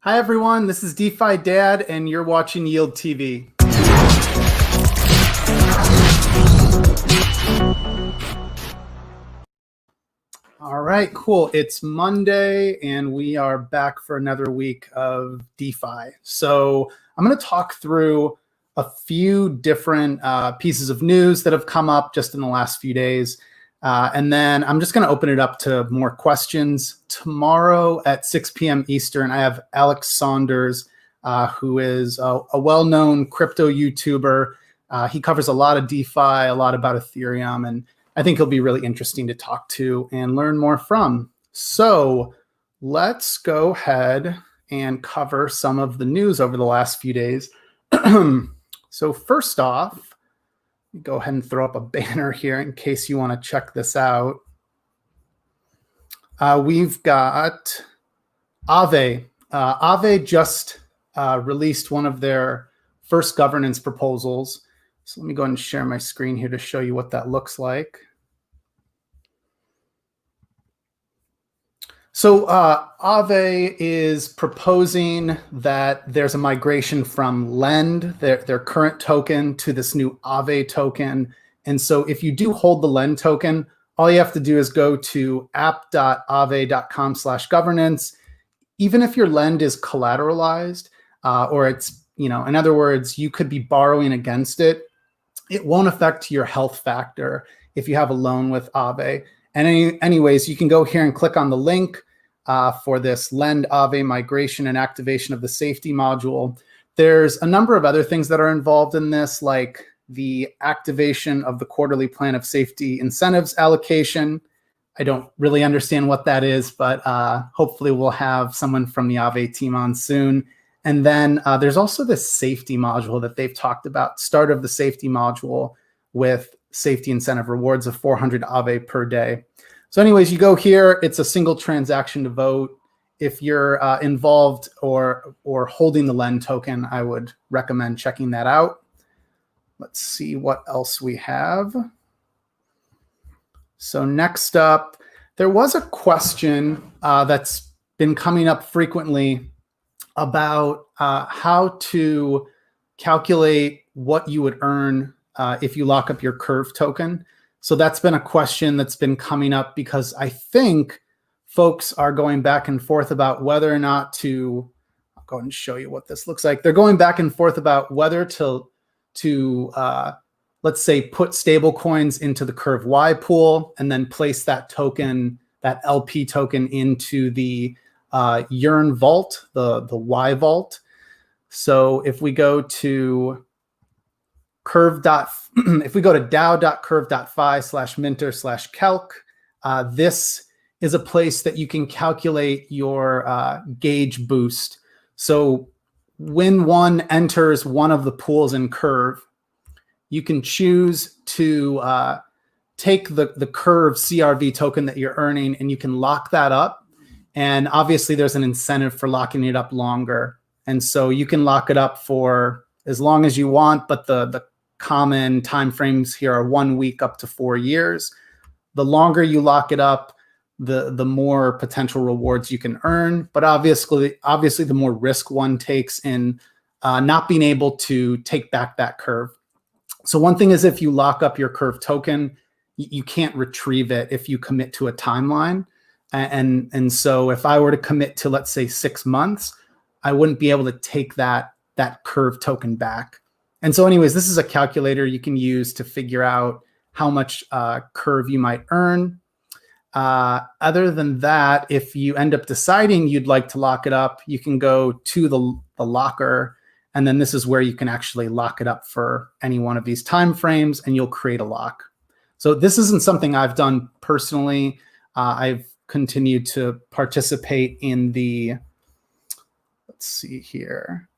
Hi everyone, this is DeFi Dad and you're watching Yield TV. All right, cool. It's Monday and we are back for another week of DeFi. So I'm going to talk through a few different pieces of news that have come up just in the last few days. And then I'm just going to open it up to more questions. Tomorrow at 6 p.m. Eastern, I have Alex Saunders, who is a well-known crypto YouTuber. He covers a lot of DeFi, a lot about Ethereum, and I think he'll be really interesting to talk to and learn more from. So let's go ahead and cover some of the news over the last few days. So first off, go ahead and throw up a banner here in case you want to check this out. We've got Aave. Aave just released one of their first governance proposals. So let me go ahead and share my screen here to show you what that looks like. So Aave is proposing that there's a migration from Lend, their current token, to this new Aave token. And so if you do hold the Lend token, all you have to do is go to app.aave.com/governance. Even if your Lend is collateralized, or it's, in other words, you could be borrowing against it, it won't affect your health factor if you have a loan with Aave. And anyways, you can go here and click on the link for this Lend Aave migration and activation of the safety module. There's a number of other things that are involved in this, like the activation of the quarterly plan of safety incentives allocation. I don't really understand what that is, but hopefully we'll have someone from the Aave team on soon. And then there's also this safety module that they've talked about, start of the safety module with safety incentive rewards of 400 Aave per day. So anyways, you go here, it's a single transaction to vote. If you're involved or holding the Lend token, I would recommend checking that out. Let's see what else we have. So next up, there was a question that's been coming up frequently about how to calculate what you would earn if you lock up your Curve token. So that's been a question that's been coming up because I think folks are going back and forth about whether or not to, I'll go ahead and show you what this looks like. They're going back and forth about whether to let's say, put stable coins into the Curve Y pool and then place that token, that LP token, into the Yearn vault, the Y vault. So if we go to if we go to dao.curve.fi/minter/calc, this is a place that you can calculate your gauge boost. So when one enters one of the pools in Curve, you can choose to take the Curve CRV token that you're earning and you can lock that up. And obviously there's an incentive for locking it up longer. And so you can lock it up for as long as you want, but the common timeframes here are 1 week up to 4 years. The longer you lock it up, the more potential rewards you can earn. But obviously the more risk one takes in not being able to take back that Curve. So one thing is, if you lock up your Curve token, you can't retrieve it if you commit to a timeline. And so if I were to commit to, let's say, 6 months, I wouldn't be able to take that Curve token back. And so anyways, this is a calculator you can use to figure out how much Curve you might earn. Other than that, if you end up deciding you'd like to lock it up, you can go to the locker, and then this is where you can actually lock it up for any one of these time frames, and you'll create a lock. So this isn't something I've done personally. I've continued to participate in the, let's see here.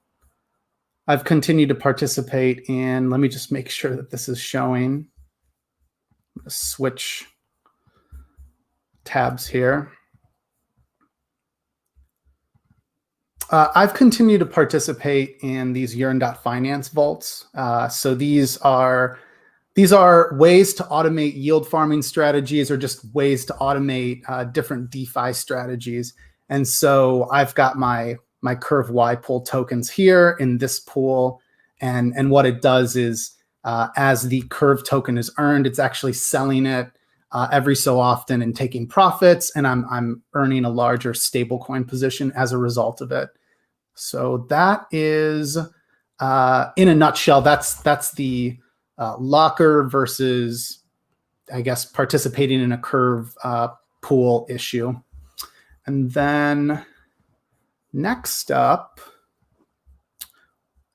I've continued to participate in, let me just make sure that this is showing. I'm going to switch tabs here. I've continued to participate in these Yearn.finance vaults. So these are ways to automate yield farming strategies, or just ways to automate different DeFi strategies. And so I've got my my Curve Y pool tokens here in this pool. And what it does is as the Curve token is earned, it's actually selling it every so often and taking profits. And I'm earning a larger stablecoin position as a result of it. So that is, in a nutshell, that's the locker versus, I guess, participating in a Curve pool issue. And then next up,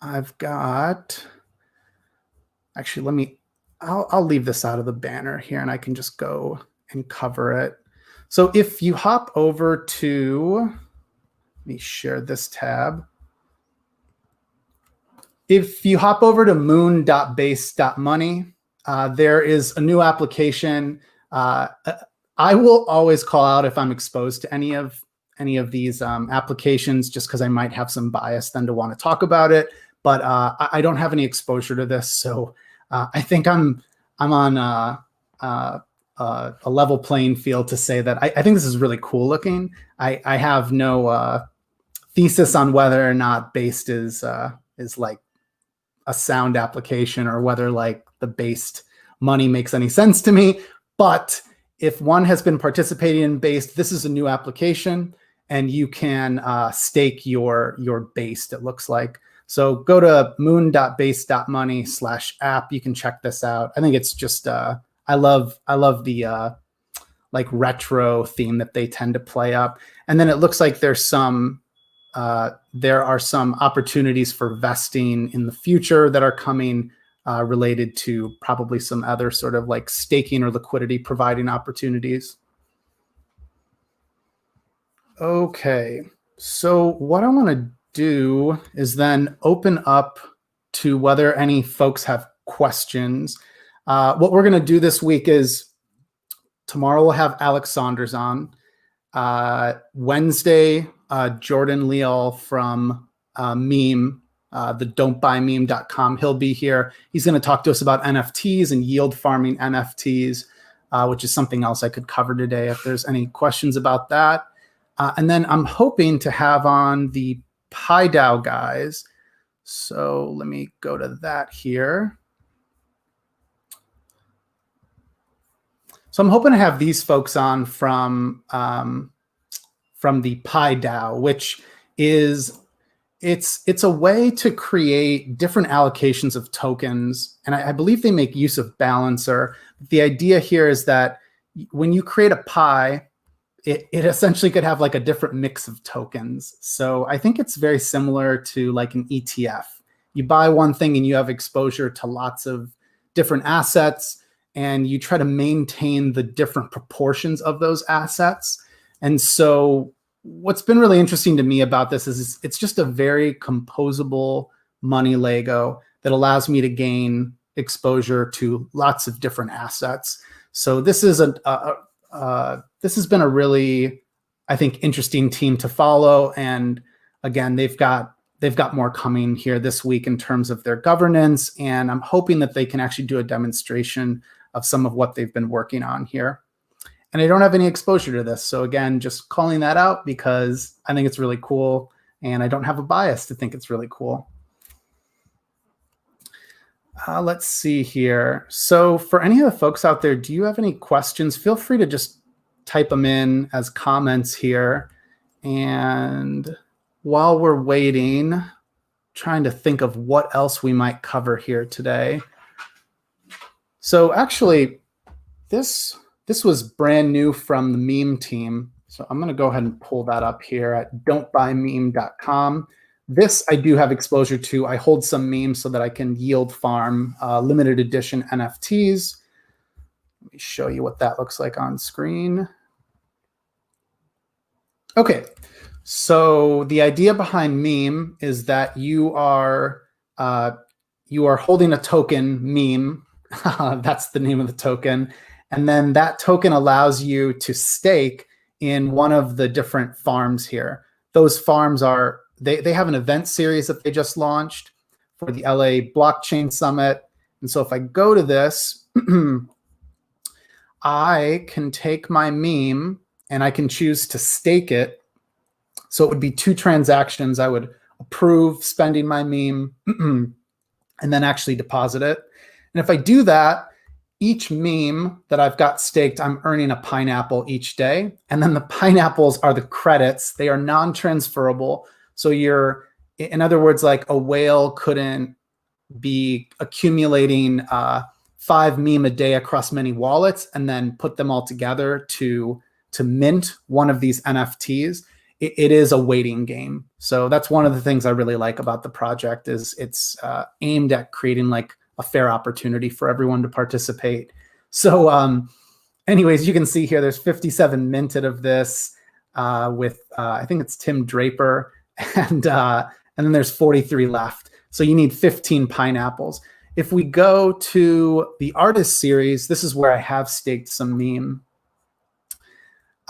I've got, actually, I'll leave this out of the banner here and I can just go and cover it. So if you hop over to, let me share this tab. If you hop over to moon.base.money, there is a new application. I will always call out if I'm exposed to any of these applications, just because I might have some bias then to want to talk about it. But I don't have any exposure to this, so I think I'm on a level playing field to say that I think this is really cool looking. I have no thesis on whether or not Based is like a sound application or whether like the Based money makes any sense to me. But if one has been participating in Based, this is a new application, and you can stake your Based, it looks like. So go to moon.base.money/app. You can check this out. I think it's just I love the like retro theme that they tend to play up. And then it looks like there are some opportunities for vesting in the future that are coming related to probably some other sort of like staking or liquidity providing opportunities. Okay, so what I want to do is then open up to whether any folks have questions. What we're going to do this week is tomorrow we'll have Alex Saunders on. Wednesday, Jordan Leal from Meme, the don'tbuymeme.com. He'll be here. He's going to talk to us about NFTs and yield farming NFTs, which is something else I could cover today if there's any questions about that. And then I'm hoping to have on the PieDAO guys. So let me go to that here. So I'm hoping to have these folks on from the PieDAO, which is it's a way to create different allocations of tokens, and I believe they make use of Balancer. The idea here is that when you create a pie, it essentially could have like a different mix of tokens. So I think it's very similar to like an ETF. You buy one thing and you have exposure to lots of different assets, and you try to maintain the different proportions of those assets. And so what's been really interesting to me about this is it's just a very composable money Lego that allows me to gain exposure to lots of different assets. So this is this has been a really, I think, interesting team to follow. And again, they've got more coming here this week in terms of their governance. And I'm hoping that they can actually do a demonstration of some of what they've been working on here. And I don't have any exposure to this. So again, just calling that out because I think it's really cool. And I don't have a bias to think it's really cool. Let's see here. So for any of the folks out there, do you have any questions? Feel free to just type them in as comments here. And while we're waiting, trying to think of what else we might cover here today. So actually, this was brand new from the meme team. So I'm going to go ahead and pull that up here at don'tbuymeme.com. This I do have exposure to. I hold some memes so that I can yield farm limited edition NFTs. Let me show you what that looks like on screen. Okay, so the idea behind meme is that you are holding a token meme. That's the name of the token. And then that token allows you to stake in one of the different farms here. Those farms are, they have an event series that they just launched for the LA Blockchain Summit. And so if I go to this, I can take my meme and I can choose to stake it So it would be 2 transactions. I would approve spending my meme and then actually deposit it. And if I do that, each meme that I've got staked, I'm earning a pineapple each day. And then the pineapples are the credits. They are non-transferable. So you're, in other words, like a whale couldn't be accumulating 5 meme a day across many wallets and then put them all together to mint one of these NFTs. It is a waiting game. So that's one of the things I really like about the project is it's aimed at creating like a fair opportunity for everyone to participate. So anyways, you can see here, there's 57 minted of this with, I think it's Tim Draper, and then there's 43 left. So you need 15 pineapples. If we go to the artist series, this is where I have staked some meme.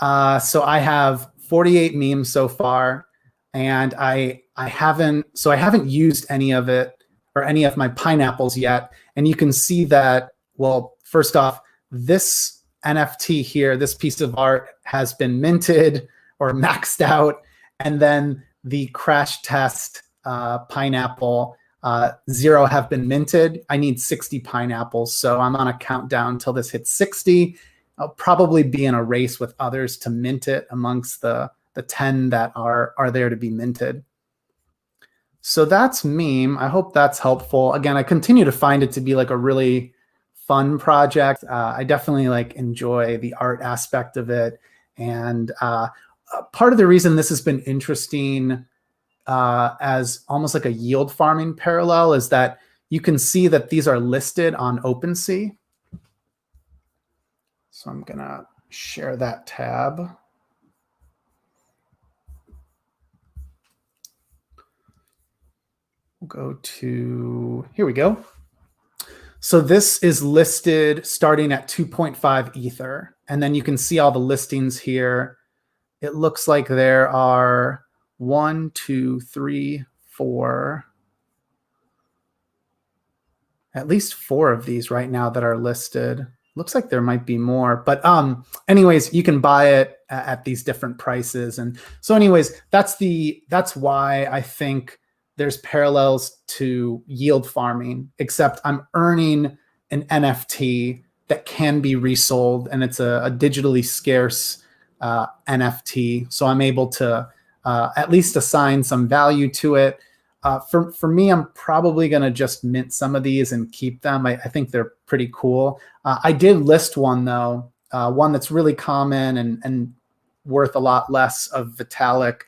So I have 48 memes so far, and I haven't used any of it or any of my pineapples yet. And you can see that, well, first off, this NFT here, this piece of art has been minted or maxed out. And then the crash test pineapple, 0 have been minted. I need 60 pineapples. So I'm on a countdown till this hits 60. I'll probably be in a race with others to mint it amongst the 10 that are there to be minted. So that's meme. I hope that's helpful. Again, I continue to find it to be like a really fun project. I definitely like enjoy the art aspect of it. And part of the reason this has been interesting as almost like a yield farming parallel is that you can see that these are listed on OpenSea. So I'm gonna share that tab. We'll go to, here we go. So this is listed starting at 2.5 Ether. And then you can see all the listings here. It looks like there are 1, 2, 3, 4, at least 4 of these right now that are listed. Looks like there might be more, but anyways, you can buy it at these different prices. And so anyways, that's why I think there's parallels to yield farming, except I'm earning an NFT that can be resold, and it's a digitally scarce NFT. So I'm able to at least assign some value to it. For me, I'm probably going to just mint some of these and keep them. I think they're pretty cool. I did list one, though, one that's really common and worth a lot less of Vitalik.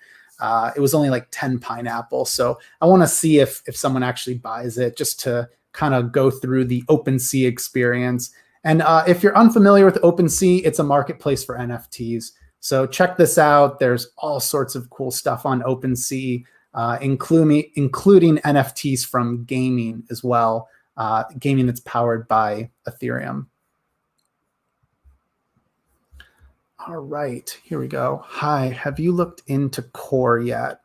It was only like 10 pineapples. So I want to see if someone actually buys it just to kind of go through the OpenSea experience. And if you're unfamiliar with OpenSea, it's a marketplace for NFTs. So check this out. There's all sorts of cool stuff on OpenSea. Including NFTs from gaming as well, gaming that's powered by Ethereum. All right, here we go. Hi, have you looked into Core yet?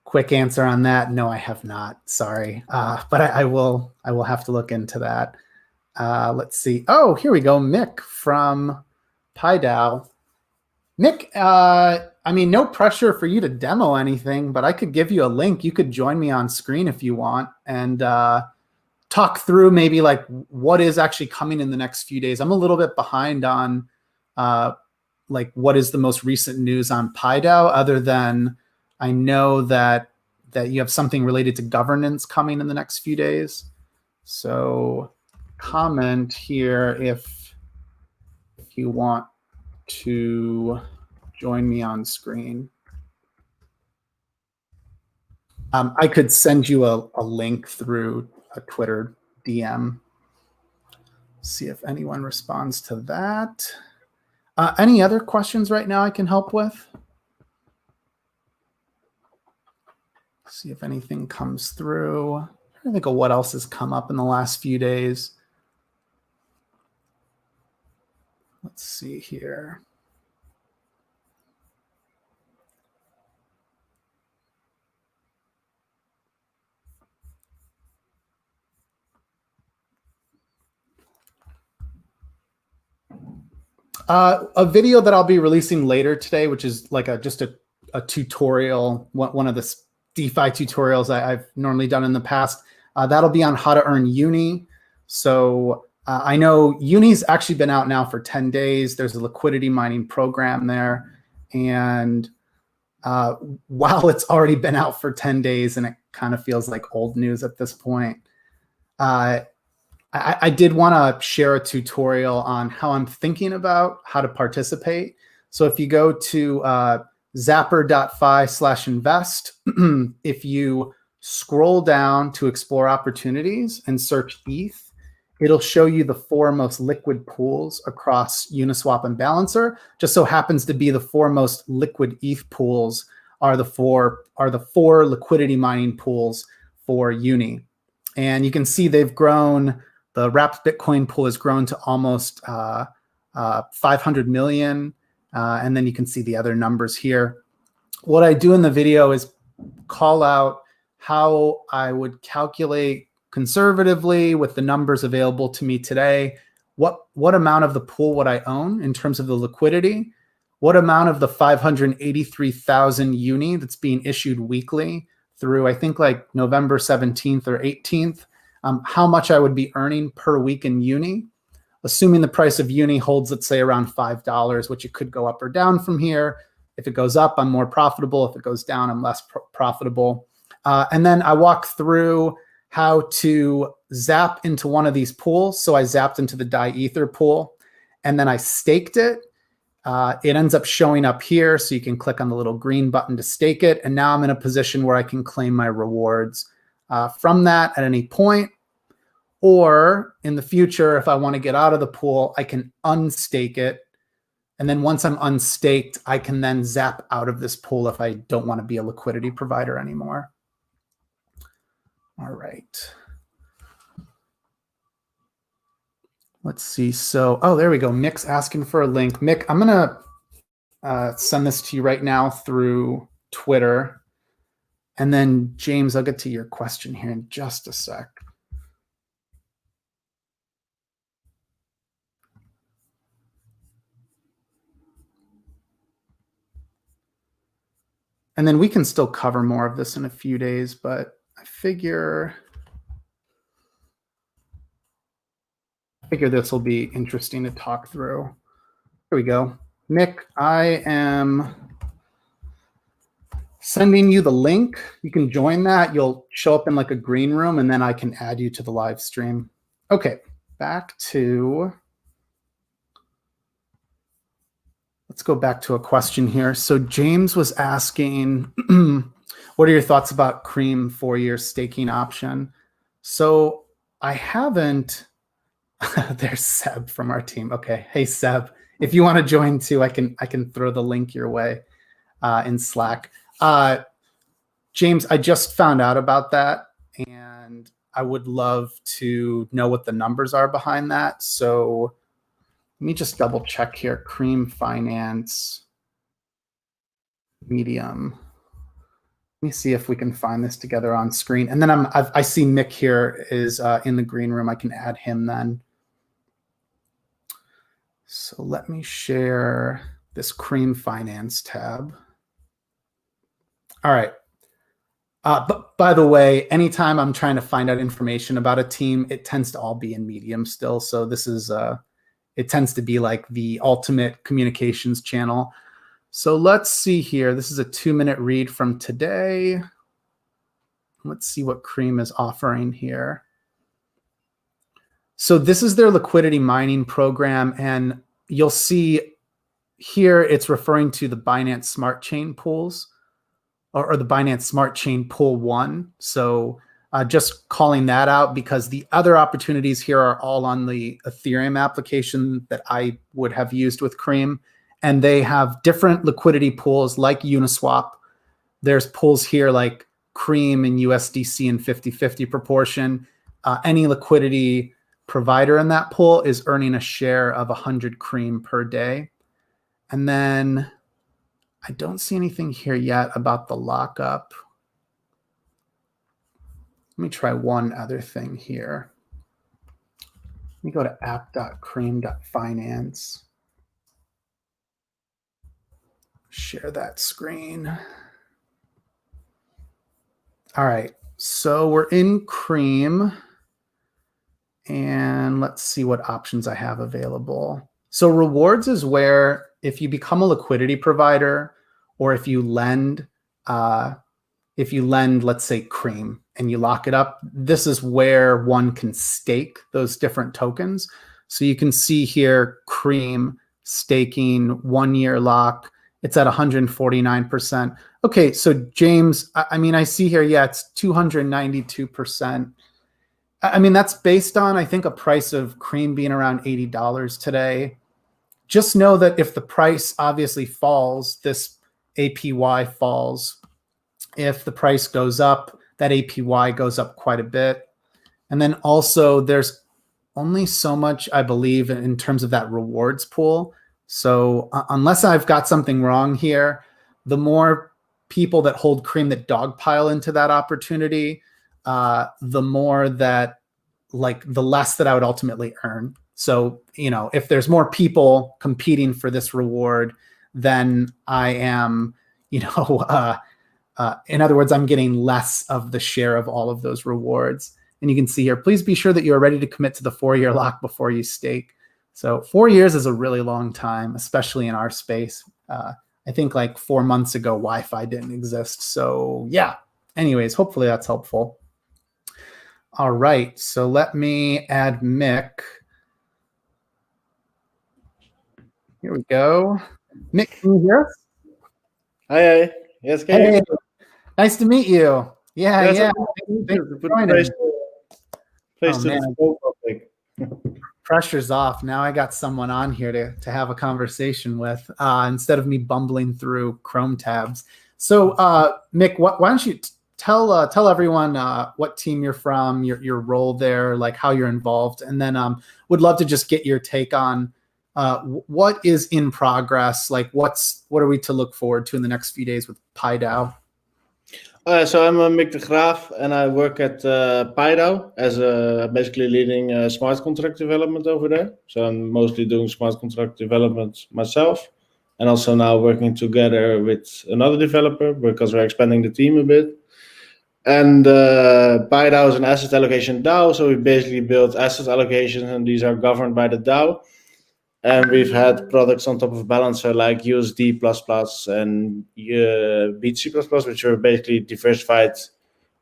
Quick answer on that, no, I have not. Sorry, but I will have to look into that. Let's see. Oh, here we go. Mick from PieDAO. Nick, I mean, no pressure for you to demo anything, but I could give you a link. You could join me on screen if you want and talk through maybe like what is actually coming in the next few days. I'm a little bit behind on like what is the most recent news on PieDAO, other than I know that you have something related to governance coming in the next few days. So comment here if you want to join me on screen. I could send you a link through a Twitter DM. See if anyone responds to that. Any other questions right now I can help with? See if anything comes through. I think of what else has come up in the last few days. Let's see here. A video that I'll be releasing later today, which is like just a tutorial, one of the DeFi tutorials I've normally done in the past. That'll be on how to earn Uni. So I know Uni's actually been out now for 10 days. There's a liquidity mining program there. And while it's already been out for 10 days and it kind of feels like old news at this point, I did want to share a tutorial on how I'm thinking about how to participate. So if you go to Zapper.fi/invest, if you scroll down to explore opportunities and search ETH, it'll show you the 4 most liquid pools across Uniswap and Balancer. Just so happens to be the 4 most liquid ETH pools are the four liquidity mining pools for Uni. And you can see they've grown. The wrapped Bitcoin pool has grown to almost 500 million. And then you can see the other numbers here. What I do in the video is call out how I would calculate conservatively with the numbers available to me today. What amount of the pool would I own in terms of the liquidity? What amount of the 583,000 Uni that's being issued weekly through, I think, like November 17th or 18th, how much I would be earning per week in Uni, assuming the price of Uni holds, let's say, around $5, which it could go up or down from here. If it goes up, I'm more profitable. If it goes down, I'm less profitable. And then I walk through how to zap into one of these pools. So I zapped into the DAI Ether pool, and then I staked it. It ends up showing up here, so you can click on the little green button to stake it. And now I'm in a position where I can claim my rewards from that at any point. Or in the future, if I want to get out of the pool, I can unstake it. And then once I'm unstaked, I can then zap out of this pool if I don't want to be a liquidity provider anymore. All right. Let's see. So, oh, there we go. Mick's asking for a link. Mick, I'm going to send this to you right now through Twitter. And then, James, I'll get to your question here in just a sec. And then we can still cover more of this in a few days, but I figure this will be interesting to talk through. Here we go. Mick, I am sending you the link. You can join that. You'll show up in like a green room, and then I can add you to the live stream. Okay, back to, let's go back to a question here. So James was asking, what are your thoughts about Cream 4-year staking option? So I haven't, there's Seb from our team. Okay, hey Seb, if you want to join too, I can throw the link your way in Slack. James, I just found out about that, and I would love to know what the numbers are behind that. So let me just double check here. Cream Finance, Medium. Let me see if we can find this together on screen. And then I see Mick here is in the green room. I can add him then. So let me share this Cream Finance tab. All right. But by the way, anytime I'm trying to find out information about a team, it tends to all be in Medium still. So this is, it tends to be like the ultimate communications channel. So let's see here. This is a 2-minute read from today. Let's see what Cream is offering here. So this is their liquidity mining program, and you'll see here it's referring to the Binance Smart Chain pools, or the Binance Smart Chain Pool 1. So just calling that out because the other opportunities here are all on the Ethereum application that I would have used with Cream. And they have different liquidity pools like Uniswap. There's pools here like Cream and USDC in 50-50 proportion. Any liquidity provider in that pool is earning a share of 100 Cream per day. And then I don't see anything here yet about the lockup. Let me try one other thing here. Let me go to app.cream.finance. share that screen. All right, so we're in Cream. And let's see what options I have available. So rewards is where if you become a liquidity provider, or if you lend, let's say Cream, and you lock it up, this is where one can stake those different tokens. So you can see here, Cream staking 1 year lock. It's at 149%. Okay, so James, I mean, I see here, yeah, it's 292%. I mean, that's based on, I think, a price of Cream being around $80 today. Just know that if the price obviously falls, this APY falls. If the price goes up, that APY goes up quite a bit. And then also there's only so much, I believe, in terms of that rewards pool. So unless I've got something wrong here, the more people that hold Cream that dogpile into that opportunity, the more that, like, the less that I would ultimately earn. So, you know, if there's more people competing for this reward, then I am, you know, in other words, I'm getting less of the share of all of those rewards. And you can see here, please be sure that you are ready to commit to the 4-year lock before you stake. So 4 years is a really long time, especially in our space. I think like 4 months ago, Wi-Fi didn't exist. So yeah, anyways, hopefully that's helpful. All right, so let me add Mick. Here we go. Mick, can you hear us? Hi. Yes, can you? Hey, nice to meet you. Yeah, yeah. Thanks for joining. Face to the phone topic. Pressure's off. Now I got someone on here to have a conversation with instead of me bumbling through Chrome tabs. So, Mick, why don't you tell everyone what team you're from, your role there, like how you're involved, and then would love to just get your take on what is in progress, like what are we to look forward to in the next few days with PieDAO? So I'm Mick de Graaf, and I work at PieDAO as basically leading smart contract development over there. So I'm mostly doing smart contract development myself, and also now working together with another developer because we're expanding the team a bit. And PieDAO is an asset allocation DAO, so we basically build asset allocations, and these are governed by the DAO. And we've had products on top of Balancer like USD++ and BTC++, which are basically diversified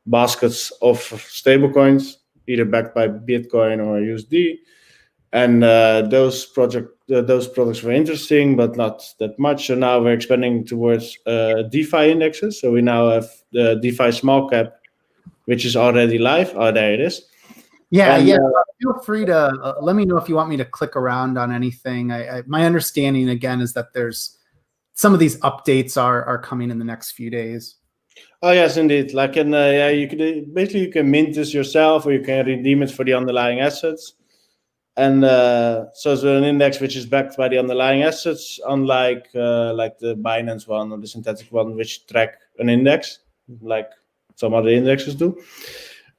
baskets of stablecoins, either backed by Bitcoin or USD. And those products were interesting, but not that much. So now we're expanding towards DeFi indexes. So we now have the DeFi small cap, which is already live. Oh, there it is. Yeah, and, feel free to let me know if you want me to click around on anything. My understanding, again, is that there's some of these updates are coming in the next few days. Oh yes, indeed. Like, and you can mint this yourself, or you can redeem it for the underlying assets. And so it's an index which is backed by the underlying assets, unlike like the Binance one or the synthetic one, which track an index, like some other indexes do.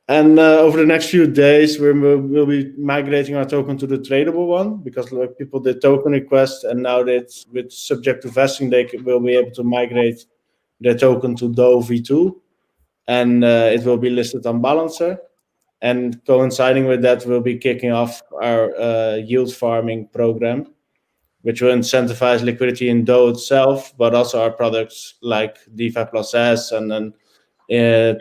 And over the next few days, we'll be migrating our token to the tradable one, because like, people did token requests, and now that with subject to vesting, they will be able to migrate their token to DAO V2, and it will be listed on Balancer. And coinciding with that, we'll be kicking off our yield farming program, which will incentivize liquidity in DAO itself, but also our products like DeFi Plus S, and then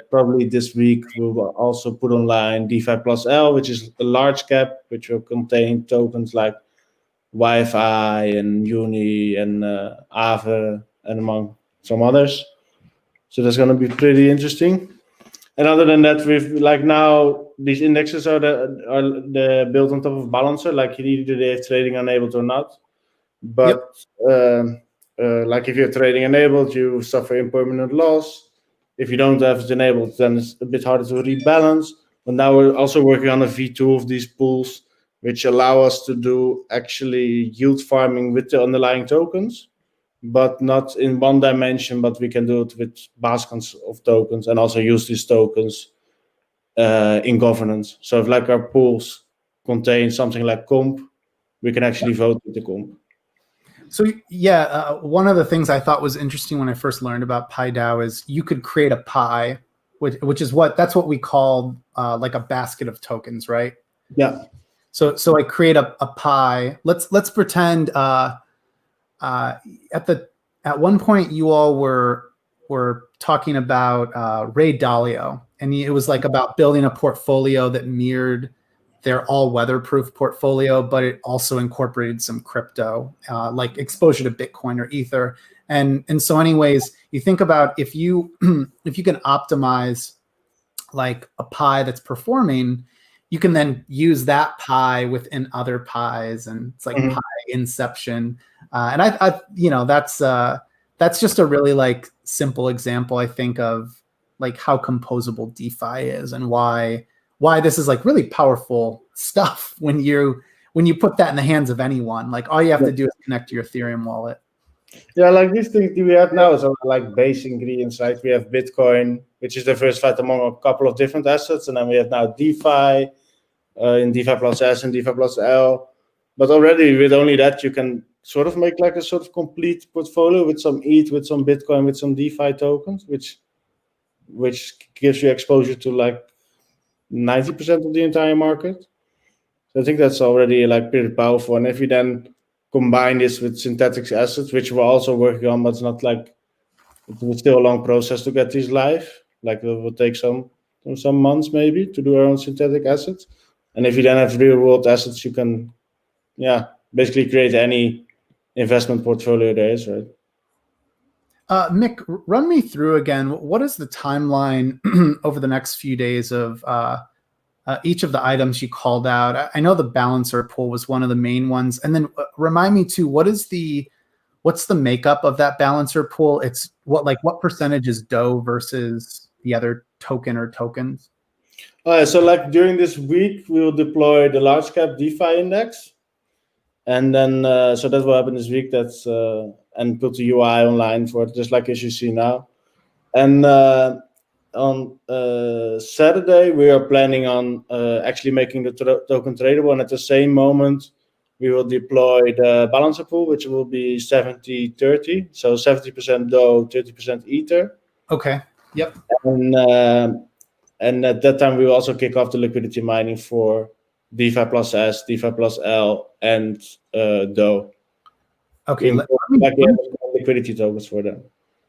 probably this week we will also put online DeFi Plus L, which is a large cap, which will contain tokens like Wi-Fi and Uni and Aave, and among some others. So that's going to be pretty interesting. And other than that, we've like now these indexes are the built on top of Balancer, like either they're trading enabled or not. But like if you're trading enabled, you suffer impermanent loss. If you don't have it enabled, then it's a bit harder to rebalance. But now we're also working on a V2 of these pools, which allow us to do actually yield farming with the underlying tokens, but not in one dimension, but we can do it with baskets of tokens and also use these tokens in governance. So if like our pools contain something like comp, we can actually vote with the comp. So yeah, one of the things I thought was interesting when I first learned about PieDAO is you could create a pie, which is that's what we call like a basket of tokens, right? Yeah. So I create a pie. Let's pretend at one point you all were talking about Ray Dalio, and it was like about building a portfolio that mirrored their all weatherproof portfolio, but it also incorporated some crypto, like exposure to Bitcoin or Ether. And so anyways, you think about if you if you can optimize like a pie that's performing, you can then use that pie within other pies, and it's like Mhm. pie inception. And that's just a really like simple example, I think, of like how composable DeFi is and why this is like really powerful stuff when you put that in the hands of anyone. Like all you have to do is connect to your Ethereum wallet. Yeah, like these things we have now is like base ingredients, right? We have Bitcoin, which is diversified among a couple of different assets, and then we have now DeFi in DeFi plus S and DeFi plus L. But already with only that, you can sort of make like a sort of complete portfolio with some ETH, with some Bitcoin, with some DeFi tokens, which gives you exposure to like 90% of the entire market. So I think that's already like pretty powerful. And if you then combine this with synthetic assets, which we're also working on, but it's not like it's still a long process to get these live. Like it will take some months maybe to do our own synthetic assets. And if you then have real world assets, you can, basically create any investment portfolio there is, right? Mick, run me through again. What is the timeline over the next few days of each of the items you called out? I know the balancer pool was one of the main ones, and then remind me too. What's the makeup of that balancer pool? It's what percentage is DOE versus the other token or tokens? So like during this week, we will deploy the large cap DeFi index. And then, so that will happen this week. That's and put the UI online for it, just like as you see now. And on Saturday, we are planning on actually making the token tradable. And at the same moment, we will deploy the balancer pool, which will be 70-30. So 70% DOE, 30% Ether. Okay. Yep. And at that time, we will also kick off the liquidity mining for DeFi plus S, DeFi plus L, and DOE. Okay. Liquidity tokens for them.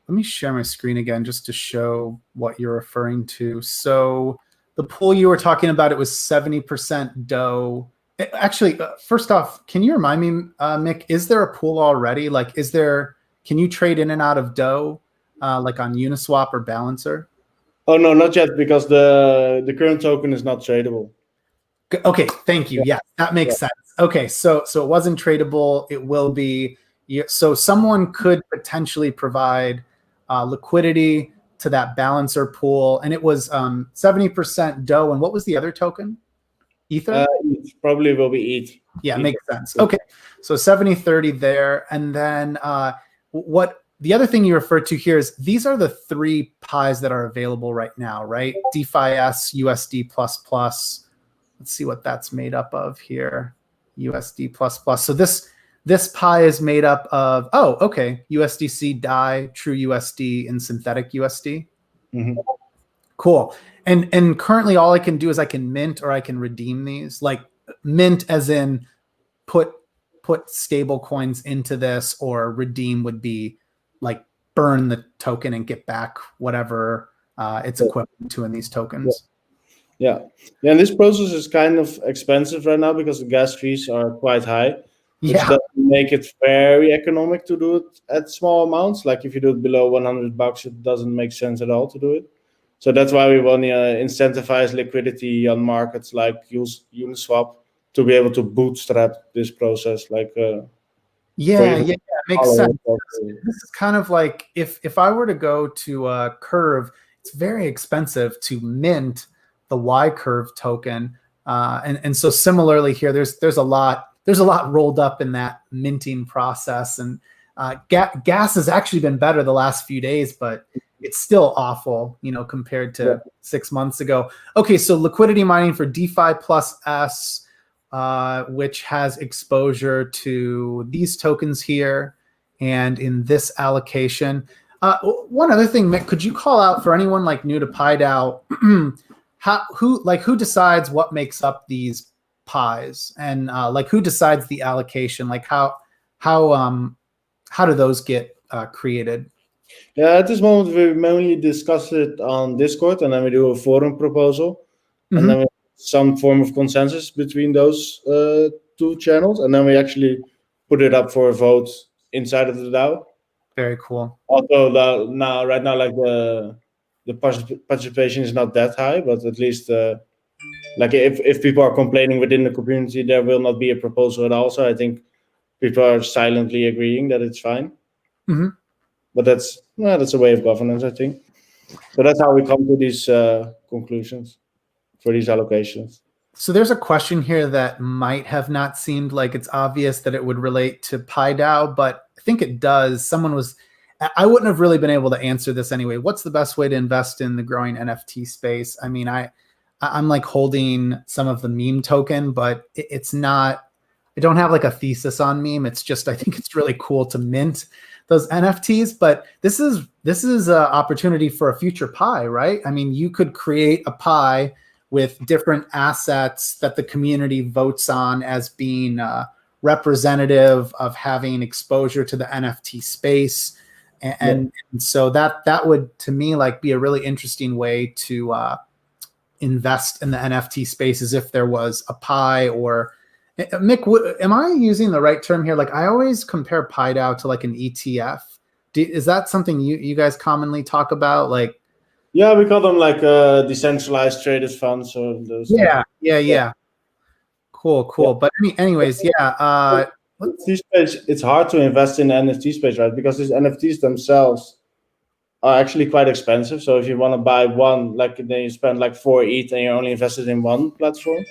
Let me share my screen again just to show what you're referring to. So the pool you were talking about, it was 70% DOE. Actually, first off, can you remind me, Mick, is there a pool already? Like, can you trade in and out of DOE like on Uniswap or Balancer? Oh, no, not yet, because the current token is not tradable. Okay, thank you. Yeah, that makes sense. Okay, so it wasn't tradable. It will be. So someone could potentially provide liquidity to that balancer pool, and it was 70% DOE. And what was the other token? Ether? It probably will be ETH. Yeah, makes sense. Okay, so 70-30 there. And then what the other thing you referred to here is these are the three pies that are available right now, right? DeFi S, USD++. Let's see what that's made up of here. USD++. So this pie is made up of, USDC, DAI, True USD, and Synthetic USD. Mm-hmm. Cool. And currently all I can do is I can mint or I can redeem these. Like mint as in put stable coins into this, or redeem would be like burn the token and get back whatever it's equivalent to in these tokens. Yeah. And this process is kind of expensive right now because the gas fees are quite high. Which doesn't make it very economic to do it at small amounts. Like if you do it below $100, it doesn't make sense at all to do it. So that's why we want to incentivize liquidity on markets like Uniswap to be able to bootstrap this process. Like it makes sense. This is kind of like if I were to go to Curve, it's very expensive to mint the Y Curve token, and so similarly here, there's a lot rolled up in that minting process, and gas has actually been better the last few days, but it's still awful, compared to 6 months ago. Okay, so liquidity mining for DeFi plus S. which has exposure to these tokens here and in this allocation. One other thing, Mick, could you call out for anyone like new to PieDAO, who decides what makes up these pies, and like who decides the allocation? Like how do those get created? Yeah, at this moment we mainly discuss it on Discord, and then we do a forum proposal, and then we have some form of consensus between those two channels, and then we actually put it up for a vote inside of the DAO. Very cool. Although right now, like the participation is not that high, but at least like if people are complaining within the community, there will not be a proposal at all. So I think people are silently agreeing that it's fine. But that's a way of governance, I think. So that's how we come to these conclusions for these allocations. So there's a question here that might have not seemed like it's obvious that it would relate to PieDAO, but I think it does. I wouldn't have really been able to answer this anyway. What's the best way to invest in the growing NFT space? I mean, I'm like holding some of the meme token, but it's not, I don't have like a thesis on meme. It's just, I think it's really cool to mint those NFTs, but this is an opportunity for a future pie, right? I mean, you could create a pie with different assets that the community votes on as being representative of having exposure to the NFT space. And so that would, to me, like be a really interesting way to invest in the NFT space, as if there was a pie. Or Mick, am I using the right term here? Like I always compare PieDAO to like an ETF. Is that something you guys commonly talk about? Like, yeah, we call them like decentralized traded funds or those. Yeah. Cool. Yeah. But anyways, yeah. NFT space, it's hard to invest in the NFT space, right? Because these NFTs themselves are actually quite expensive. So if you want to buy one, like then you spend like 4 ETH and you're only invested in one platform.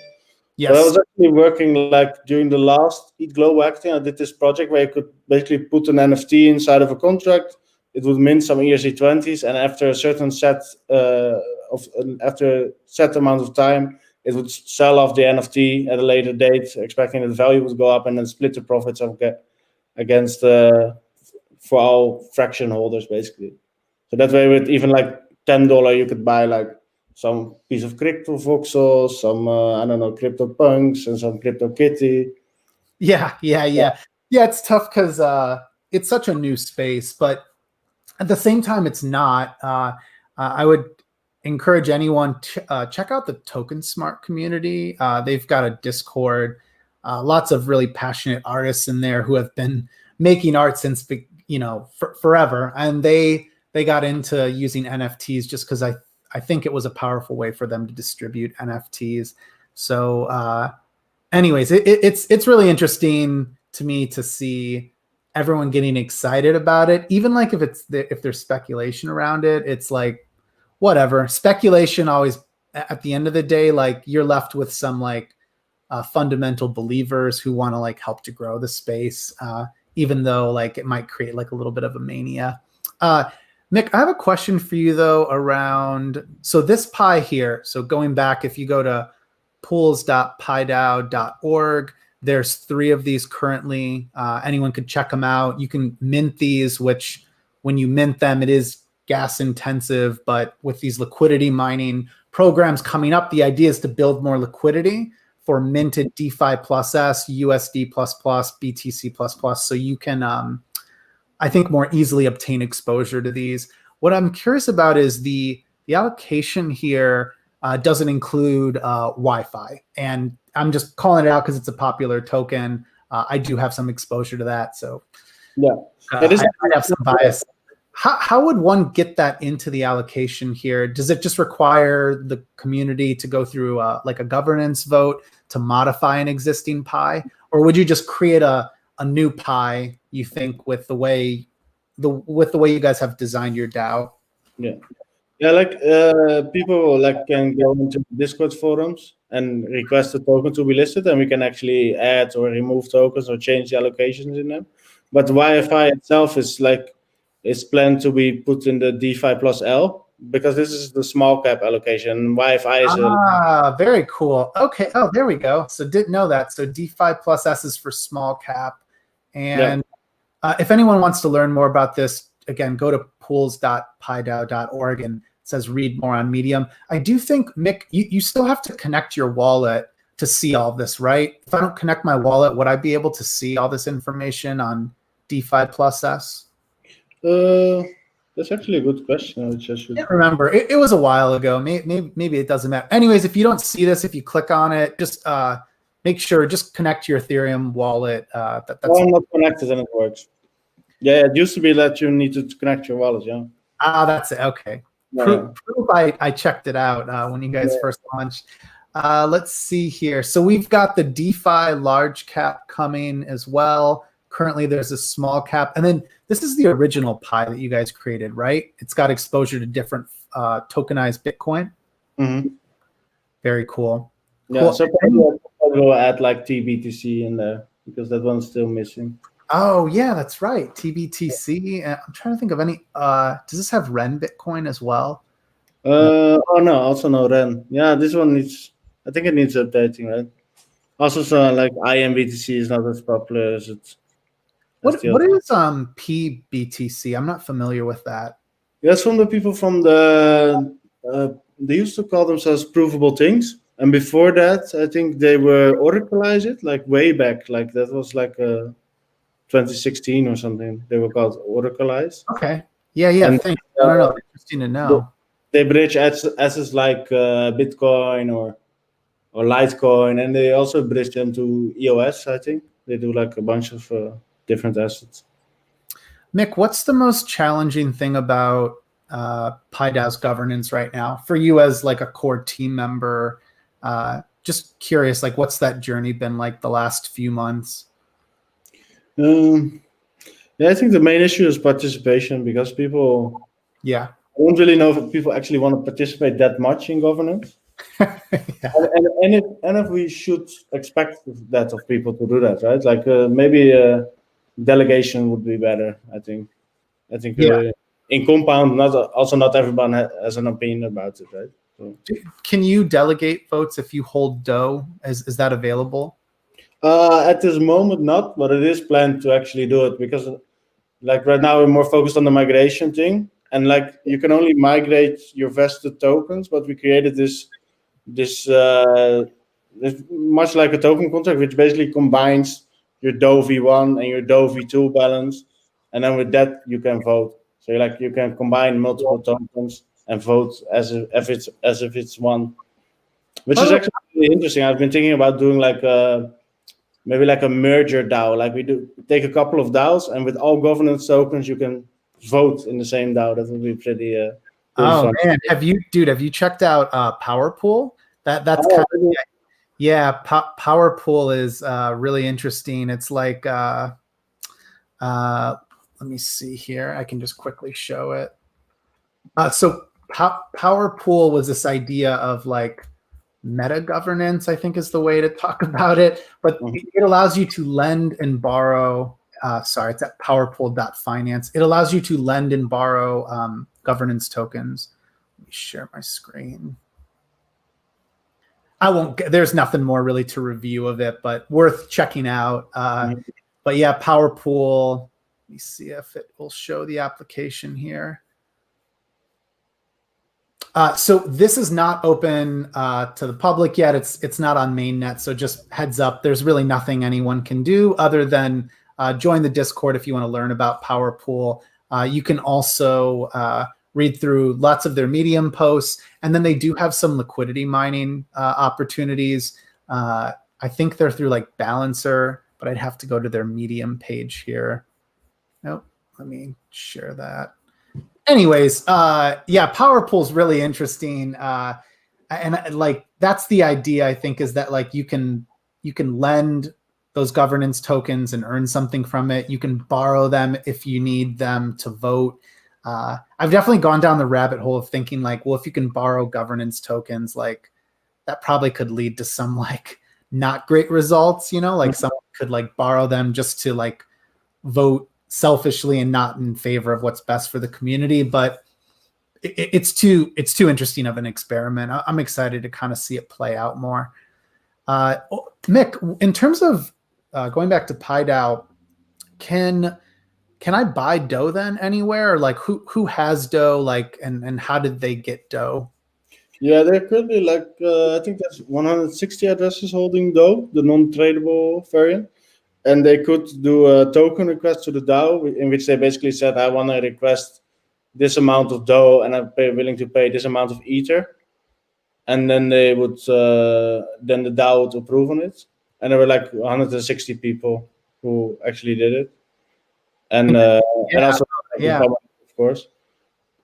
Yes. So I was actually working like during the last ETH Global Hackathon. I did this project where you could basically put an NFT inside of a contract. It would mint some ERC20s, and after a certain set amount of time, it would sell off the NFT at a later date, expecting that the value would go up, and then split the profits against for all fraction holders, basically. So that way, with even like $10, you could buy like some piece of crypto voxel, some I don't know, crypto punks, and some crypto kitty. Yeah. It's tough because it's such a new space, but at the same time, it's not. I would encourage anyone to check out the Token Smart community. They've got a Discord, lots of really passionate artists in there who have been making art since forever, and they got into using NFTs just because I think it was a powerful way for them to distribute NFTs. So, anyways, it's really interesting to me to see everyone getting excited about it, even like if there's speculation around it. It's like, whatever. Speculation always, at the end of the day, like you're left with some like fundamental believers who want to like help to grow the space, even though like it might create like a little bit of a mania. Mick, I have a question for you though around, so this pie here, so going back, if you go to pools.piedao.org, there's 3 of these currently. Anyone could check them out. You can mint these, which when you mint them, it is gas intensive, but with these liquidity mining programs coming up, the idea is to build more liquidity for minted DeFi plus S, USD plus plus, BTC plus plus. So you can, I think, more easily obtain exposure to these. What I'm curious about is the allocation here doesn't include Wi-Fi. And I'm just calling it out because it's a popular token. I do have some exposure to that. So yeah, I have some bias. How would one get that into the allocation here? Does it just require the community to go through like a governance vote to modify an existing pie? Or would you just create a new pie, you think, with the way you guys have designed your DAO? Yeah, like people like can go into Discord forums and request a token to be listed, and we can actually add or remove tokens or change the allocations in them. But Wi-Fi itself is planned to be put in the DeFi plus L, because this is the small cap allocation. YFI is very cool. Okay. Oh, there we go. So didn't know that. So DeFi plus S is for small cap. And if anyone wants to learn more about this, again, go to pools.piedao.org and it says read more on Medium. I do think, Mick, you still have to connect your wallet to see all this, right? If I don't connect my wallet, would I be able to see all this information on DeFi plus S? That's actually a good question. I can't remember. It was a while ago. Maybe it doesn't matter. Anyways, if you don't see this, if you click on it, just make sure, just connect your Ethereum wallet. That's I'm not connected and it works. Yeah, it used to be that you need to connect your wallet, yeah. That's it. Okay. Proof I checked it out when you guys first launched. Let's see here. So we've got the DeFi large cap coming as well. Currently, there's a small cap. And then this is the original Pi that you guys created, right? It's got exposure to different tokenized Bitcoin. Mm-hmm. Very cool. Yeah, cool. So we'll add like TBTC in there because that one's still missing. Oh, yeah, that's right. TBTC. I'm trying to think of any. Does this have Ren Bitcoin as well? Oh, no, also no Ren. Yeah, this one needs, I think it needs updating, right? Also, so like IMBTC is not as popular as it's. What is PBTC? I'm not familiar with that. That's from the people from the. They used to call themselves Provable Things, and before that, I think they were Oracleize it, like way back, like that was like 2016 or something. They were called Oracleize. Okay. Yeah. And, thanks. I don't know. Interesting to know. They bridge assets like Bitcoin or Litecoin, and they also bridge them to EOS. I think they do like a bunch of different assets. Mick, what's the most challenging thing about PieDAO's governance right now for you as like a core team member? Just curious, like what's that journey been like the last few months? I think the main issue is participation because people I don't really know if people actually want to participate that much in governance. and if we should expect that of people to do that, right? Like maybe delegation would be better. I think in Compound, not everyone has an opinion about it, right? So. Can you delegate votes if you hold DO? Is that available? At this moment, not, but it is planned to actually do it because, like right now, we're more focused on the migration thing, and like you can only migrate your vested tokens. But we created this much like a token contract, which basically combines your DO V1 and your DO V2 balance, and then with that you can vote. So you can combine multiple tokens and vote as if it's one, which is actually really interesting. I've been thinking about doing like maybe like a merger DAO. Like we take a couple of DAOs, and with all governance tokens, you can vote in the same DAO. That would be pretty. Fun. Man, have you checked out PowerPool? That's kind of, PowerPool is really interesting. It's like let me see here. I can just quickly show it. So PowerPool was this idea of like meta governance, I think is the way to talk about it. But it allows you to lend and borrow. It's at powerpool.finance. It allows you to lend and borrow governance tokens. Let me share my screen. There's nothing more really to review of it, but worth checking out. But yeah, PowerPool. Let me see if it will show the application here. So this is not open to the public yet. It's not on mainnet. So just heads up, there's really nothing anyone can do other than join the Discord if you want to learn about PowerPool. You can also read through lots of their Medium posts, and then they do have some liquidity mining opportunities. I think they're through like Balancer, but I'd have to go to their Medium page here. Nope, let me share that. Anyways, PowerPool is really interesting, and like that's the idea. I think is that like you can lend those governance tokens and earn something from it. You can borrow them if you need them to vote. I've definitely gone down the rabbit hole of thinking like, well, if you can borrow governance tokens, like that probably could lead to some like not great results. Like someone could like borrow them just to like vote selfishly and not in favor of what's best for the community. But it's too interesting of an experiment. I'm excited to kind of see it play out more. Mick, in terms of going back to PieDAO, can I buy DOE then anywhere? Or like who has DOE, like, and how did they get DOE? Yeah, there could be like I think there's 160 addresses holding DOE, the non-tradable variant, and they could do a token request to the DAO in which they basically said, I want to request this amount of DOE and I'm willing to pay this amount of Ether, and then they would then the DAO would approve on it, and there were like 160 people who actually did it, and also of course,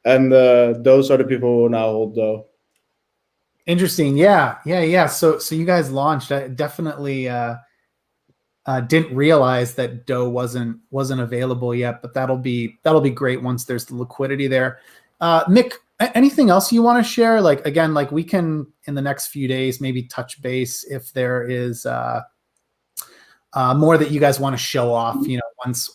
and those are the people who now hold DOE. Interesting. Yeah. So you guys launched. I definitely didn't realize that DOE wasn't available yet, but that'll be great once there's the liquidity there. Mick, anything else you want to share? Like, again, like we can in the next few days maybe touch base if there is more that you guys want to show off.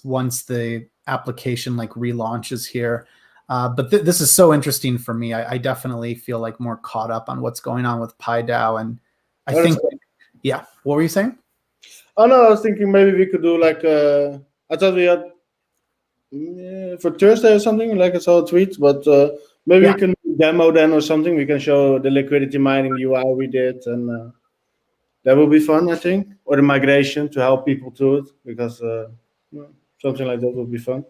Once the application like relaunches here. But this is so interesting for me. I definitely feel like more caught up on what's going on with PieDAO, and I think, yeah. What were you saying? Oh no, I was thinking maybe we could do like I thought we had for Thursday or something. Like I saw a tweet, but maybe we can demo then or something. We can show the liquidity mining UI we did, and that will be fun, I think, or the migration to help people to it, because something like that would be fun.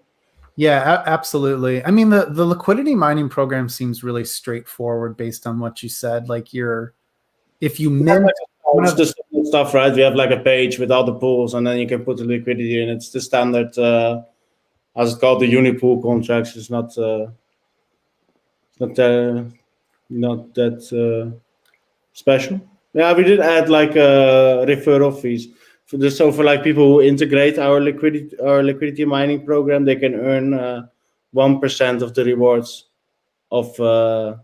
Yeah, absolutely. I mean, the liquidity mining program seems really straightforward based on what you said. Like if you mint one of the stuff, right? We have like a page with all the pools, and then you can put the liquidity in. It's the standard, how's it called, the unipool contracts. It's not that special. Yeah, we did add like referral fees. For like people who integrate our liquidity mining program, they can earn 1% of the rewards of the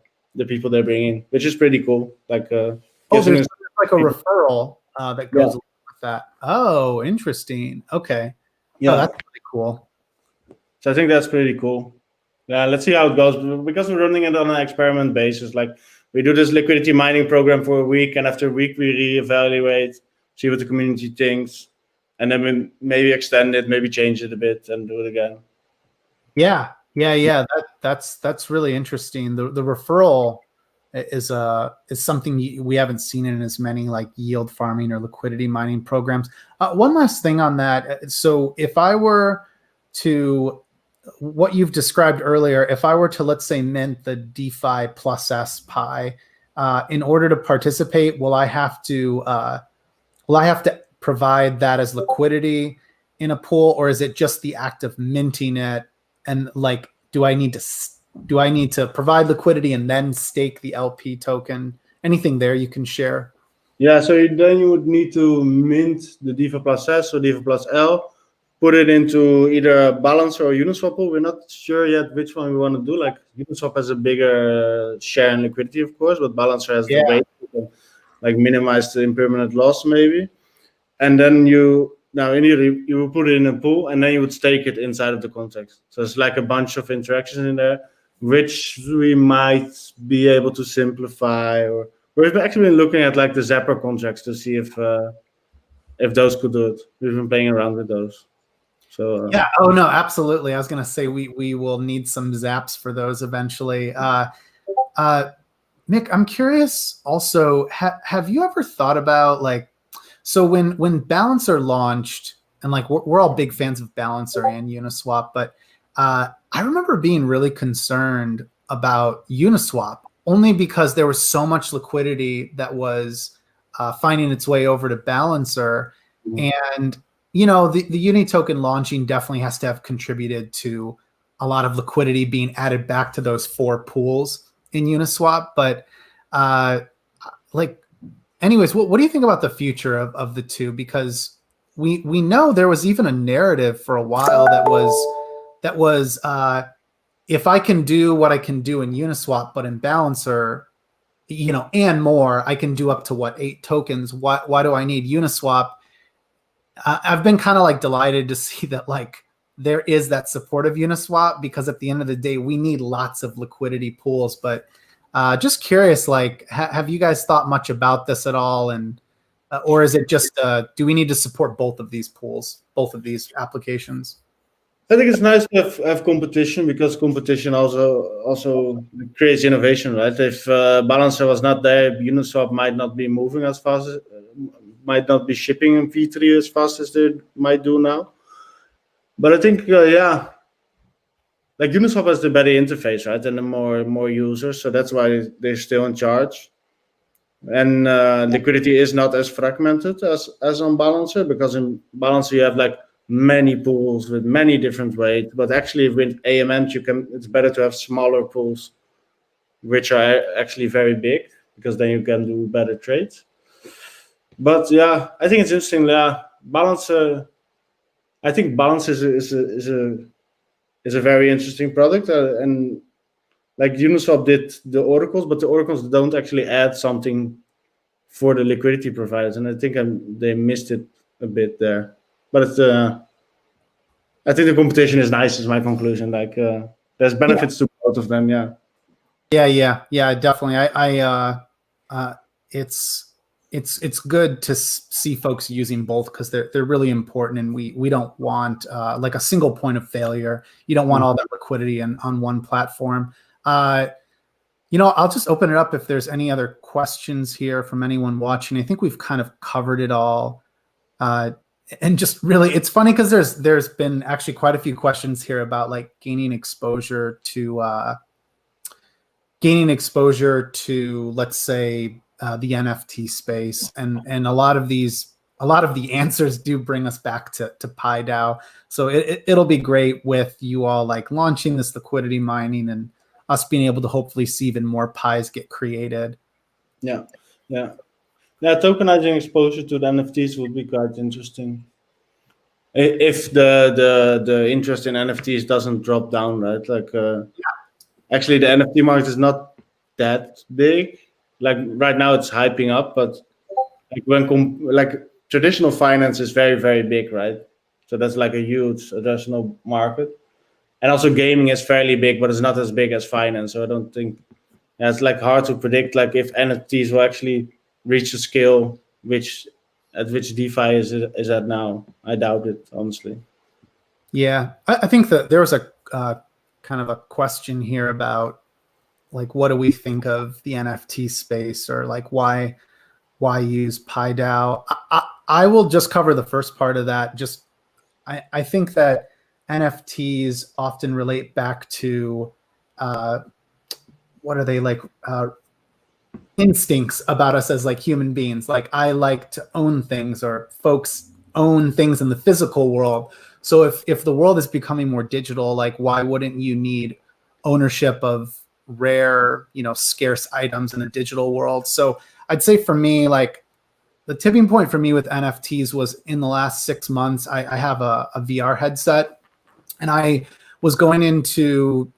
people they bring in, which is pretty cool. Like there's like a referral that goes along with that. Oh, interesting. Okay. Yeah, that's pretty cool. So I think that's pretty cool. Yeah, let's see how it goes, because we're running it on an experiment basis. Like we do this liquidity mining program for a week, and after a week we reevaluate, see what the community thinks, and then we maybe extend it, maybe change it a bit, and do it again. Yeah. That's really interesting. The referral is something we haven't seen in as many like yield farming or liquidity mining programs. One last thing on that. So if I were to, what you've described earlier, if I were to, let's say, mint the DeFi plus S Pi, in order to participate, will I have to provide that as liquidity in a pool, or is it just the act of minting it? And like, do I need to provide liquidity and then stake the LP token? Anything there you can share? Yeah, so then you would need to mint the DeFi plus S or DeFi plus L, put it into either a balancer or Uniswap pool. We're not sure yet which one we want to do. Like Uniswap has a bigger share in liquidity, of course, but balancer has the weight to like minimize the impermanent loss maybe. And then you will put it in a pool, and then you would stake it inside of the contract. So it's like a bunch of interactions in there, which we might be able to simplify. Or we've actually been looking at like the Zapper contracts to see if those could do it. We've been playing around with those. So yeah. Oh no, absolutely. I was gonna say we will need some zaps for those eventually. Mick, I'm curious. Also, have you ever thought about like, so when Balancer launched, and like we're all big fans of Balancer and Uniswap, but I remember being really concerned about Uniswap only because there was so much liquidity that was finding its way over to Balancer, and the Uni token launching definitely has to have contributed to a lot of liquidity being added back to those 4 pools in Uniswap. But anyways, what do you think about the future of the two? Because we know there was even a narrative for a while that was if I can do what I can do in Uniswap, but in Balancer, and more, I can do up to 8 tokens. Why do I need Uniswap? I've been kind of like delighted to see that like there is that support of Uniswap, because at the end of the day, we need lots of liquidity pools. But just curious, like, have you guys thought much about this at all? And or is it just, do we need to support both of these pools, both of these applications? I think it's nice to have competition, because competition also creates innovation, right? If Balancer was not there, Uniswap might not be moving as fast, might not be shipping in V3 as fast as they might do now. But I think, yeah, like Uniswap has the better interface, right, and the more users, so that's why they're still in charge. And liquidity is not as fragmented as on Balancer, because in Balancer you have like many pools with many different weights, but actually with AMMs it's better to have smaller pools, which are actually very big, because then you can do better trades. But yeah, I think it's interesting. Yeah, Balancer. I think Balance is a very interesting product, and like Uniswap did the oracles, but the oracles don't actually add something for the liquidity providers, and I think they missed it a bit there. But it's, I think the competition is nice, is my conclusion. Like there's benefits to both of them. Yeah. Yeah, definitely. It's good to see folks using both, because they're really important, and we don't want like a single point of failure. You don't want all that liquidity on one platform. I'll just open it up if there's any other questions here from anyone watching. I think we've kind of covered it all. And just really, it's funny because there's been actually quite a few questions here about like gaining exposure to let's say the NFT space, and a lot of the answers do bring us back to PieDAO. So it'll be great with you all like launching this liquidity mining, and us being able to hopefully see even more pies get created. Yeah. Tokenizing exposure to the NFTs would be quite interesting. If the interest in NFTs doesn't drop down, right? Like, actually, the NFT market is not that big. Like right now, it's hyping up, but like traditional finance is very, very big, right? So that's like a huge addressable market. And also gaming is fairly big, but it's not as big as finance. So I don't think it's like hard to predict like if NFTs will actually reach a scale at which DeFi is at now. I doubt it, honestly. Yeah, I think that there was a kind of a question here about like, what do we think of the NFT space, or like why use PieDAO? I will just cover the first part of that. I think that NFTs often relate back to what are they like? Instincts about us as like human beings. Like, I like to own things, or folks own things in the physical world. So if the world is becoming more digital, like, why wouldn't you need ownership of rare, scarce items in a digital world? So I'd say for me, like, the tipping point for me with NFTs was in the last 6 months. I have a VR headset, and I was going into,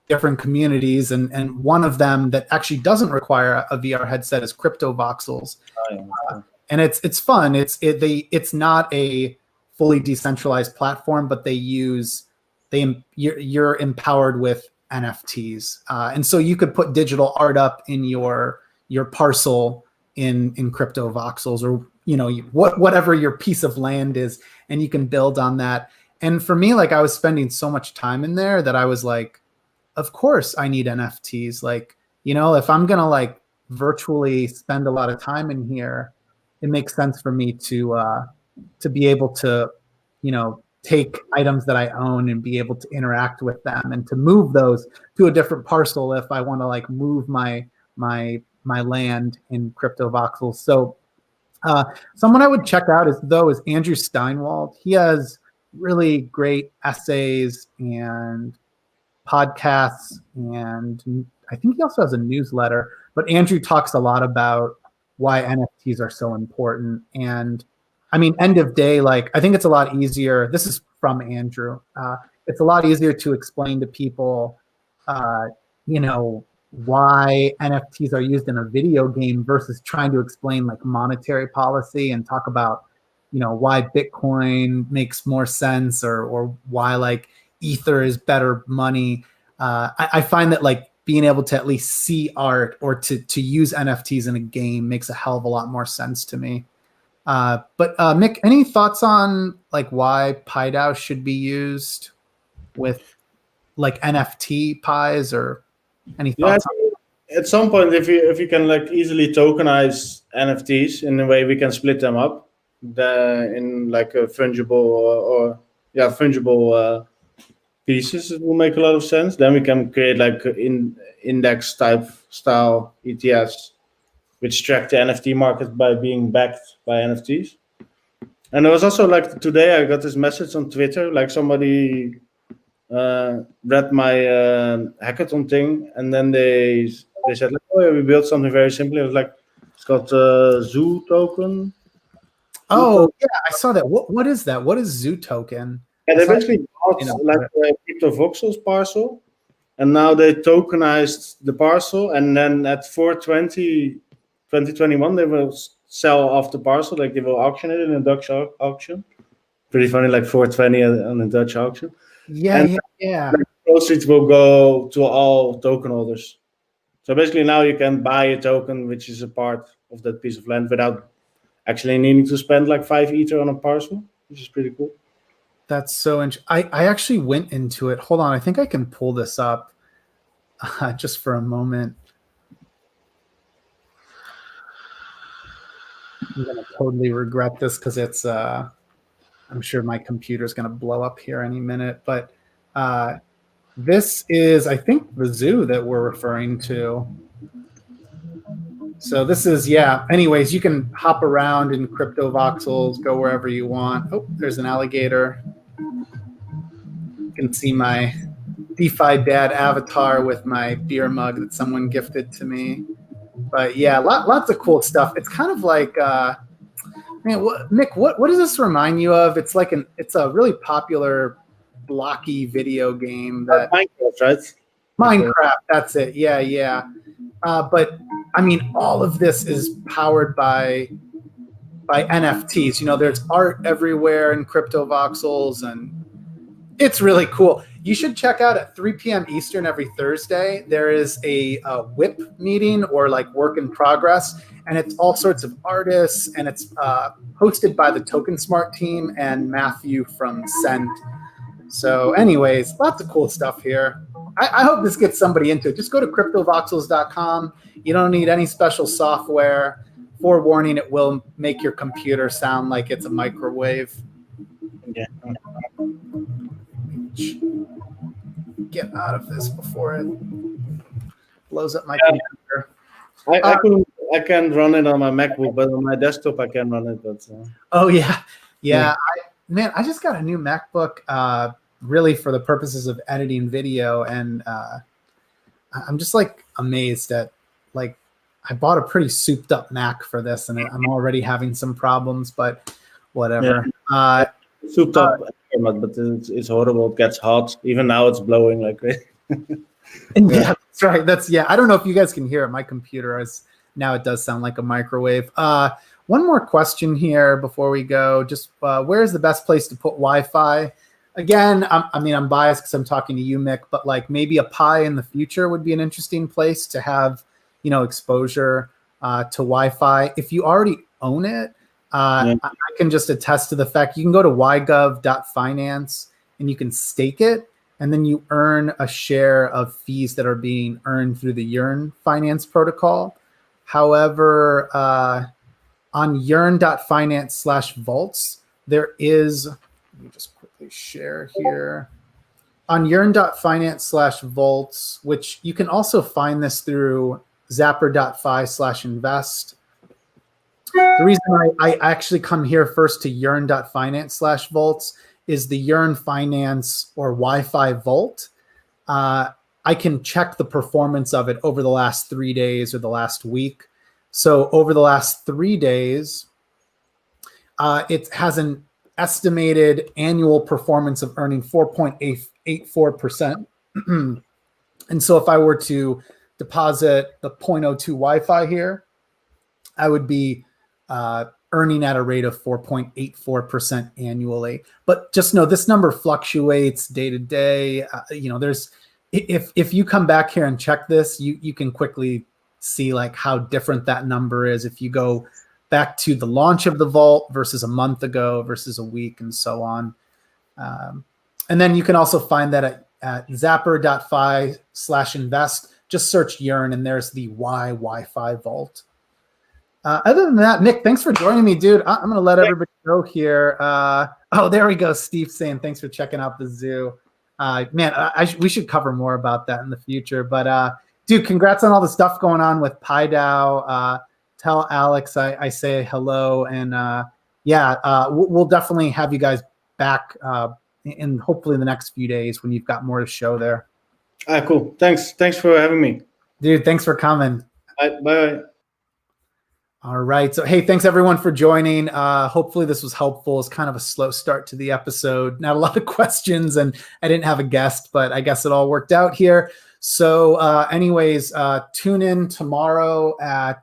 different communities, and one of them that actually doesn't require a VR headset is Crypto Voxels. And it's fun. It's not a fully decentralized platform, but you're empowered with NFTs, and so you could put digital art up in your parcel in Crypto Voxels, or whatever your piece of land is, and you can build on that. And for me, like, I was spending so much time in there that I was like, of course I need NFTs. Like, if I'm gonna like virtually spend a lot of time in here, it makes sense for me to be able to, take items that I own and be able to interact with them, and to move those to a different parcel if I want to like move my land in Crypto Voxels. So someone I would check out is Andrew Steinwald. He has really great essays and podcasts, and I think he also has a newsletter. But Andrew talks a lot about why NFTs are so important. And I mean, end of day, like, I think it's a lot easier. This is from Andrew. It's a lot easier to explain to people, why NFTs are used in a video game versus trying to explain like monetary policy and talk about, why Bitcoin makes more sense, or why like Ether is better money. I find that like being able to at least see art or to use NFTs in a game makes a hell of a lot more sense to me. But Mick, any thoughts on like why PieDAO should be used with like NFT pies, or any Yeah, thoughts? at some point, if you can like easily tokenize NFTs in a way we can split them up, in like a fungible or yeah fungible pieces, it will make a lot of sense. Then we can create like index type style ETFs, which track the NFT market by being backed by NFTs. And there was also like today I got this message on Twitter, like somebody read my hackathon thing, and then they said like, oh yeah, we built something very simply. It was like it's called Zoo Token. Oh yeah, I saw that. What is that? What is Zoo Token? Yeah, they basically bought like a crypto voxels parcel, and now they tokenized the parcel, and then at 4/20, 2021 they will sell off the parcel, like they will auction it in a Dutch auction. Pretty funny, like 4/20 on a Dutch auction. Yeah, And yeah. the proceeds will go to all token holders. So basically now you can buy a token which is a part of that piece of land without actually needing to spend like 5 Ether on a parcel, which is pretty cool. That's so interesting. I actually went into it. Hold on, I think I can pull this up just for a moment. I'm gonna totally regret this because it's I'm sure my computer's gonna blow up here any minute. But this is, I think, the zoo that we're referring to. So this is, yeah. Anyways, you can hop around in crypto voxels, go wherever you want. Oh, there's an alligator. You can see my DeFi Dad avatar with my beer mug that someone gifted to me. But yeah, lots of cool stuff. It's kind of like, man, Mick, what does this remind you of? It's like it's a really popular blocky video game that Minecraft, right? Minecraft. That's it. Yeah, yeah. But I mean, all of this is powered by NFTs. There's art everywhere in crypto voxels, and it's really cool. You should check out at 3 p.m. Eastern every Thursday. There is a WIP meeting, or like work in progress, and it's all sorts of artists, and it's hosted by the Token Smart team and Matthew from Send. So anyways, lots of cool stuff here. I hope this gets somebody into it. Just go to cryptovoxels.com. You don't need any special software. Forewarning, it will make your computer sound like it's a microwave. Yeah. Get out of this before it blows up my computer. I can run it on my MacBook, but on my desktop I can run it. But oh yeah. I just got a new MacBook, really for the purposes of editing video, and I'm just like amazed at, like, I bought a pretty souped up Mac for this, and I'm already having some problems, but whatever. Yeah. Souped up, but it's horrible. It gets hot. Even now it's blowing like crazy. Yeah, that's right. I don't know if you guys can hear it. My computer now it does sound like a microwave. One more question here before we go. Just where is the best place to put Wi-Fi? Again, I'm biased because I'm talking to you, Mick, but like maybe a Pi in the future would be an interesting place to have, exposure to Wi-Fi. If you already own it, I can just attest to the fact you can go to ygov.finance and you can stake it, and then you earn a share of fees that are being earned through the Yearn finance protocol. However, on yearn.finance/vaults, there is, let me just quickly share here. On yearn.finance/vaults, which you can also find this through Zapper.fi/invest. The reason I actually come here first to yearn.finance/vaults is the Yearn Finance or Wi-Fi Vault. I can check the performance of it over the last 3 days or the last week. So over the last 3 days, it has an estimated annual performance of earning 4.84%. And so if I were to deposit the 0.02 Wi-Fi here, I would be earning at a rate of 4.84% annually. But just know this number fluctuates day to day. There's if you come back here and check this, you can quickly see like how different that number is if you go back to the launch of the vault versus a month ago versus a week and so on. And then you can also find that at Zapper.fi/invest. Just search Yearn and there's the Wi-Fi vault. Other than that, Mick, thanks for joining me, dude. I'm going to let everybody go here. There we go. Steve saying thanks for checking out the zoo. Man, we should cover more about that in the future. But, dude, congrats on all the stuff going on with PieDAO. Tell Alex I say hello. And, we'll definitely have you guys back in hopefully the next few days when you've got more to show there. Cool. Thanks for having me. Dude, thanks for coming. Bye. All right. So, hey, thanks everyone for joining. Hopefully this was helpful. It's kind of a slow start to the episode. Not a lot of questions, and I didn't have a guest, but I guess it all worked out here. So anyways, tune in tomorrow I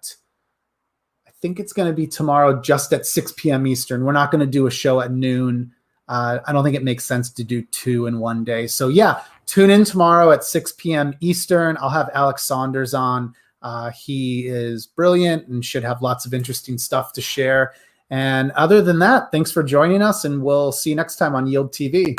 think it's going to be tomorrow just at 6 p.m. Eastern. We're not going to do a show at noon. I don't think it makes sense to do 2 in one day. So yeah, tune in tomorrow at 6 p.m. Eastern. I'll have Alex Saunders on. He is brilliant and should have lots of interesting stuff to share. And other than that, thanks for joining us, and we'll see you next time on Yield TV.